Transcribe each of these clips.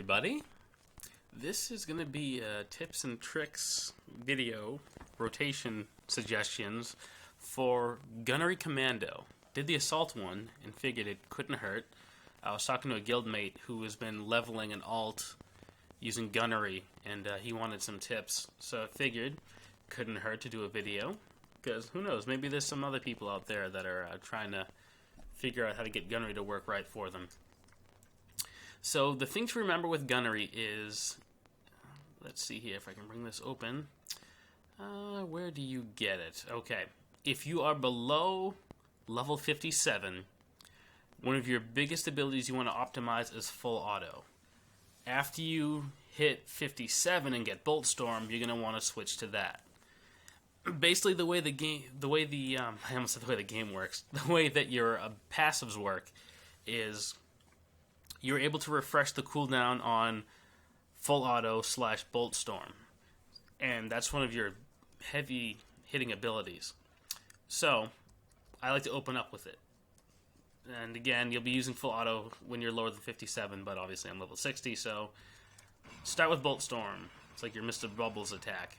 everybody. This is going to be a tips and tricks video rotation suggestions for Gunnery Commando. Did the assault one and figured it couldn't hurt. I was talking to a guildmate who has been leveling an alt using Gunnery, and he wanted some tips. So I figured couldn't hurt to do a video, because who knows, maybe there's some other people out there that are trying to figure out how to get Gunnery to work right for them. So the thing to remember with Gunnery is, let's see here if I can bring this open. Where do you get it? Okay, if you are below level 57, one of your biggest abilities you want to optimize is full auto. After you hit 57 and get Bolt Storm, you're going to want to switch to that. Basically, the way that your passives work is you're able to refresh the cooldown on full auto / Bolt Storm, and that's one of your heavy hitting abilities. So I like to open up with it. And again, you'll be using full auto when you're lower than 57, but obviously I'm level 60, so start with Bolt Storm. It's like your Mr. Bubbles attack.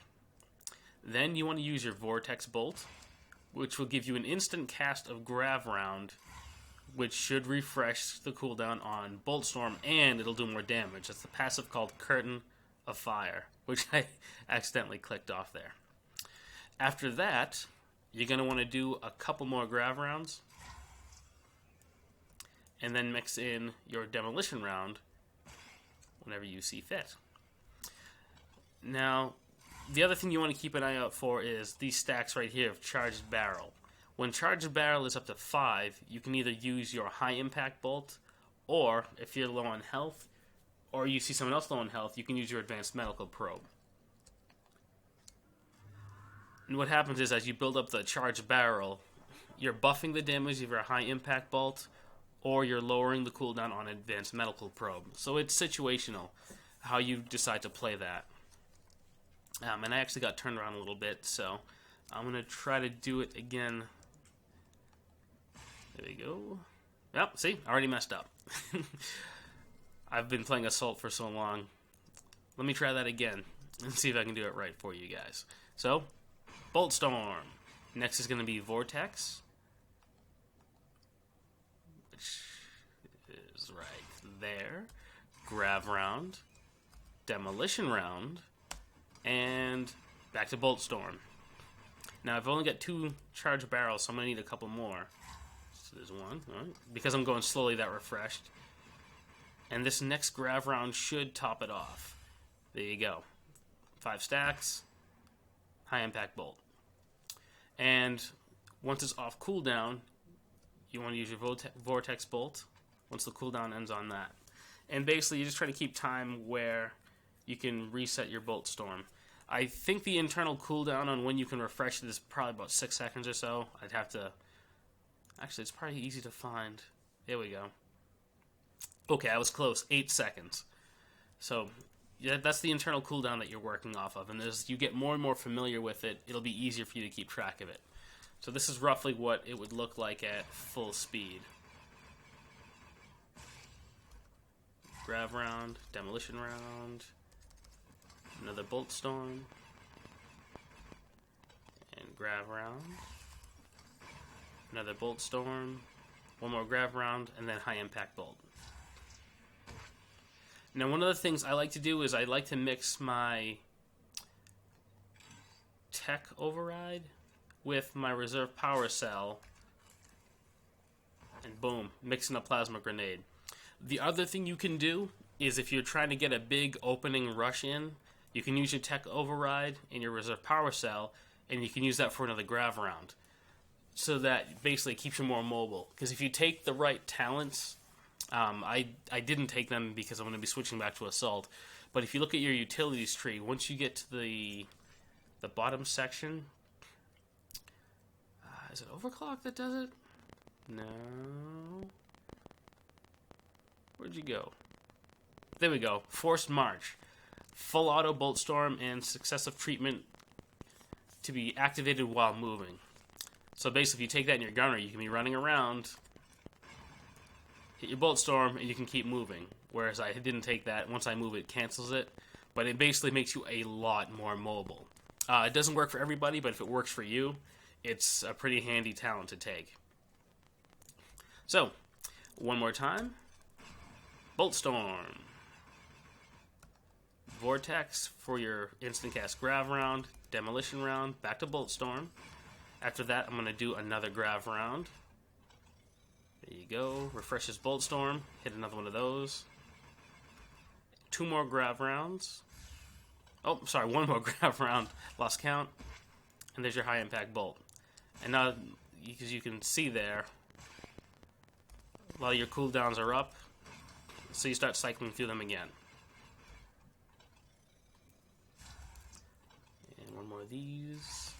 Then you want to use your Vortex Bolt, which will give you an instant cast of Grav Round, which should refresh the cooldown on Bolt Storm, and it'll do more damage. That's the passive called Curtain of Fire, which I accidentally clicked off there. After that, you're going to want to do a couple more Grav Rounds, and then mix in your Demolition Round whenever you see fit. Now, the other thing you want to keep an eye out for is these stacks right here of Charged Barrel. When Charged Barrel is up to 5, you can either use your High Impact Bolt, or if you're low on health, or you see someone else low on health, you can use your Advanced Medical Probe. And what happens is, as you build up the Charged Barrel, you're buffing the damage of your High Impact Bolt, or you're lowering the cooldown on Advanced Medical Probe. So it's situational, how you decide to play that. And I actually got turned around a little bit, so I'm going to try to do it again. There we go. Yep, see? I already messed up. I've been playing Assault for so long. Let me try that again and see if I can do it right for you guys. So, Bolt Storm. Next is going to be Vortex, which is right there. Grav Round. Demolition Round. And back to Bolt Storm. Now, I've only got 2 charged barrels, so I'm going to need a couple more. So there's one. All right. Because I'm going slowly, that refreshed. And this next Grav Round should top it off. There you go. 5 stacks. High Impact Bolt. And once it's off cooldown, you want to use your Vortex Bolt once the cooldown ends on that. And basically, you just try to keep time where you can reset your Bolt Storm. I think the internal cooldown on when you can refresh it is probably about 6 seconds or so. I'd have to... Actually, it's probably easy to find. There we go. Okay, I was close. 8 seconds. So, yeah, that's the internal cooldown that you're working off of. And as you get more and more familiar with it, it'll be easier for you to keep track of it. So this is roughly what it would look like at full speed. Grav Round, Demolition Round, another Bolt Storm, and Grav Round, another Bolt Storm, one more Grav Round, and then High Impact Bolt. Now, one of the things I like to do is I like to mix my Tech Override with my Reserve Power Cell, and boom, mixing a Plasma Grenade. The other thing you can do is if you're trying to get a big opening rush in, you can use your Tech Override and your Reserve Power Cell, and you can use that for another Grav Round. So that basically keeps you more mobile. Because if you take the right talents, I didn't take them because I'm going to be switching back to Assault, but if you look at your utilities tree, once you get to the bottom section, is it Overclock that does it? No. Where'd you go? There we go. Forced March. Full auto Bolt Storm and successive treatment to be activated while moving. So basically, if you take that in your gunner, you can be running around, hit your Bolt Storm, and you can keep moving. whereas I didn't take that. Once I move it, cancels it, but it basically makes you a lot more mobile. It doesn't work for everybody, but if it works for you, it's a pretty handy talent to take. So, one more time. Bolt Storm. Vortex for your instant cast Grav round. Demolition round. Back to Bolt Storm. After that, I'm going to do another Grav round. There you go. Refreshes Bolt Storm. Hit another one of those. 2 more Grav rounds. Oh, sorry, 1 more Grav round. Lost count. And there's your high impact bolt. And now, as you can see there, a lot of your cooldowns are up. So you start cycling through them again. And 1 more of these.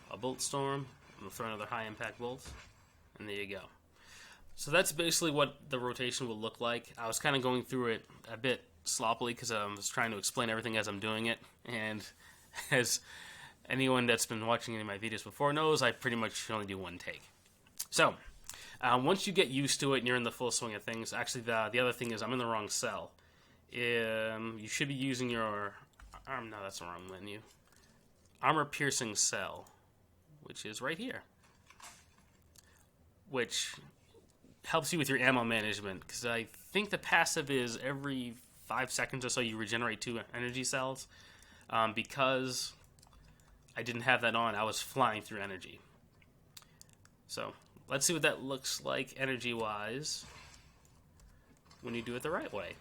A Bolt Storm. I'm going to throw another high impact bolt. And there you go. So that's basically what the rotation will look like. I was kind of going through it a bit sloppily because I was trying to explain everything as I'm doing it. And as anyone that's been watching any of my videos before knows, I pretty much only do 1 take. So, once you get used to it and you're in the full swing of things, actually the other thing is I'm in the wrong cell. You should be using your... no, that's the wrong menu. Armor Piercing Cell, which is right here. Which helps you with your ammo management, because I think the passive is every 5 seconds or so you regenerate 2 energy cells. Because I didn't have that on, I was flying through energy. So, let's see what that looks like energy-wise when you do it the right way.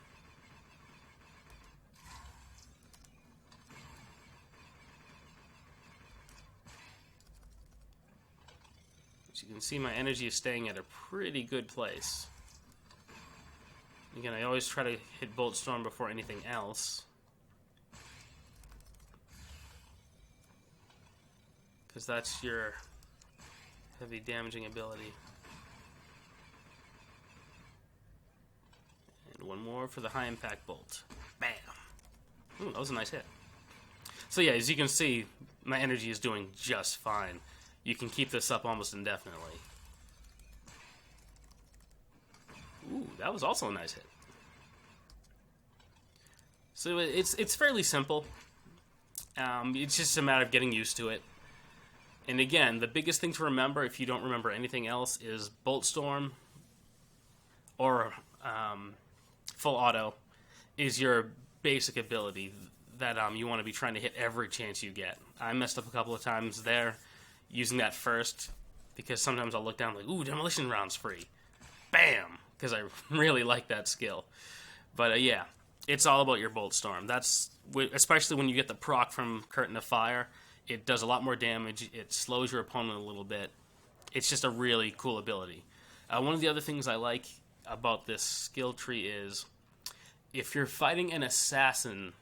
As you can see, my energy is staying at a pretty good place. Again, I always try to hit Bolt Storm before anything else, because that's your heavy damaging ability. And 1 more for the high impact bolt. Bam! Ooh, that was a nice hit. So yeah, as you can see, my energy is doing just fine. You can keep this up almost indefinitely. Ooh, that was also a nice hit. So it's fairly simple. It's just a matter of getting used to it. And again, the biggest thing to remember, if you don't remember anything else, is Bolt Storm or Full Auto is your basic ability that you want to be trying to hit every chance you get. I messed up a couple of times there using that first, because sometimes I'll look down like, ooh, demolition round's free. Bam! Because I really like that skill. But yeah, it's all about your Bolt Storm. That's especially when you get the proc from Curtain of Fire. It does a lot more damage. It slows your opponent a little bit. It's just a really cool ability. One of the other things I like about this skill tree is if you're fighting an assassin,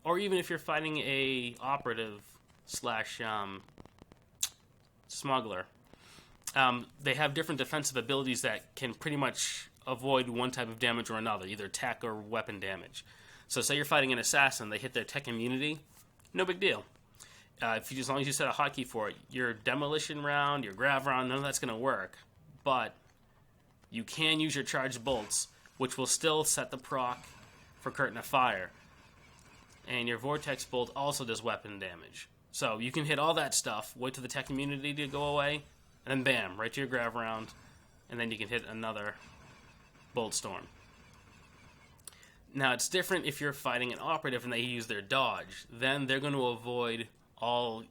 or even if you're fighting a operative slash smuggler, they have different defensive abilities that can pretty much avoid one type of damage or another, either tech or weapon damage. So say you're fighting an assassin, they hit their tech immunity, no big deal. As long as you set a hotkey for it, your demolition round, your grav round, none of that's going to work. But you can use your charged bolts, which will still set the proc for Curtain of Fire. And your vortex bolt also does weapon damage. So you can hit all that stuff, wait for the tech immunity to go away, and then bam, right to your grav round, and then you can hit another Bolt Storm. Now it's different if you're fighting an operative and they use their dodge. Then they're going to avoid all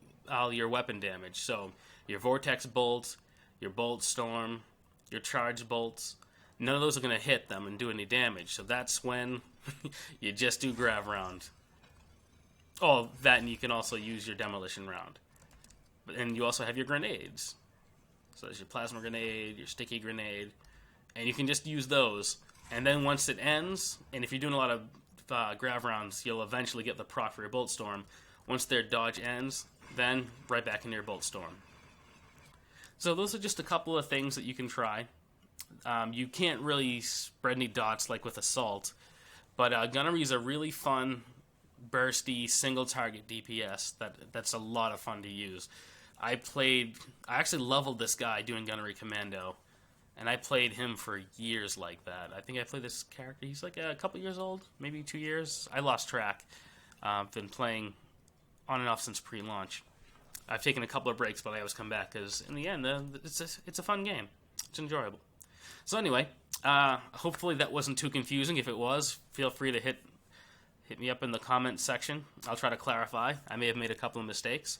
your weapon damage. So your vortex bolt, your Bolt Storm, your charged bolts, none of those are going to hit them and do any damage. So that's when you just do grav round. Oh, that, and you can also use your demolition round. And you also have your grenades. So there's your plasma grenade, your sticky grenade, and you can just use those. And then once it ends, and if you're doing a lot of grav rounds, you'll eventually get the proc for your Bolt Storm. Once their dodge ends, then right back into your Bolt Storm. So those are just a couple of things that you can try. You can't really spread any dots like with Assault, but Gunnery is a really fun, bursty, single-target DPS that's a lot of fun to use. I actually leveled this guy doing Gunnery Commando, And I played him for years like that. I think I played this character. He's like a couple years old, maybe 2 years. I lost track. Been playing on and off since pre-launch. I've taken a couple of breaks, but I always come back because in the end, it's a fun game. It's enjoyable. So anyway, hopefully that wasn't too confusing. If it was, feel free to hit me up in the comments section. I'll try to clarify. I may have made a couple of mistakes.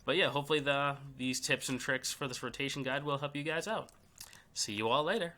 But yeah, hopefully these tips and tricks for this rotation guide will help you guys out. See you all later.